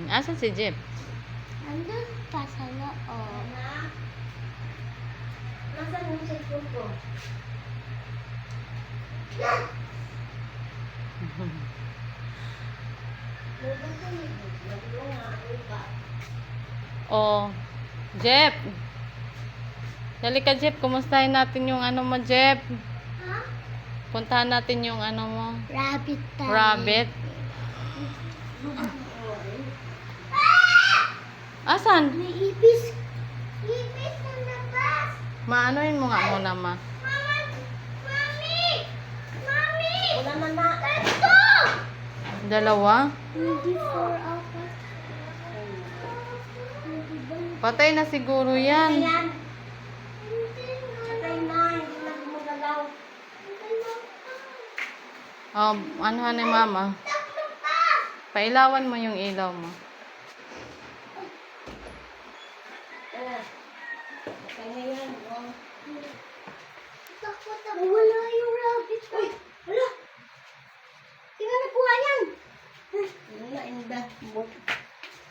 Asan si Jeep? Andun pa sa loob. Nasaan yung cellphone ko? Oh, Jeep. Dali ka, Jeep. Kumustahin natin yung ano mo, Jeep. Ha? Puntahan natin yung ano mo. Rabbit tayo. Rabbit. Asan? May ipis. Ipis na labas. Maanoin mo nga muna, ma. Mama! Mami! Mami! Wala na na. Ito! Dalawa? Hindi 4 apat. Patay na siguro yan. Ayan. Patay na. Hindi na gumagalaw. Oh, ano ni mama? Pailawan mo yung ilaw mo. Patay na yan. Wala yung rabbit. Uy! Wala! Tingnan na po nga yan. Wala, inda.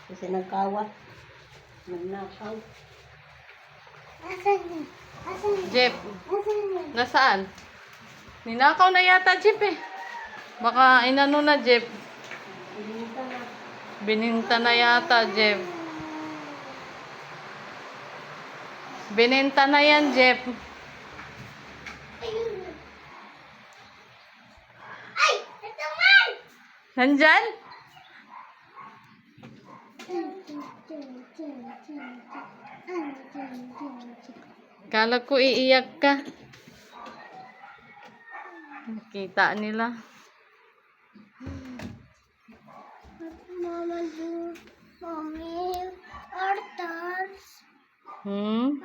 Kasi nagkawat. Nagnakaw. Asan niya? Asan niya? Jeep, Asan niya? nasaan? Ninakaw na yata, Jeep eh. Baka inano na, Jeep. Bininta na. Bininta na yata, Jeep. Bininta na yan, Jeep. Ayun. Ay! Ito man! Nandyan? Kala ko iiyak ka. Kita nila. Mama do. Mommy. Artars. Hmm?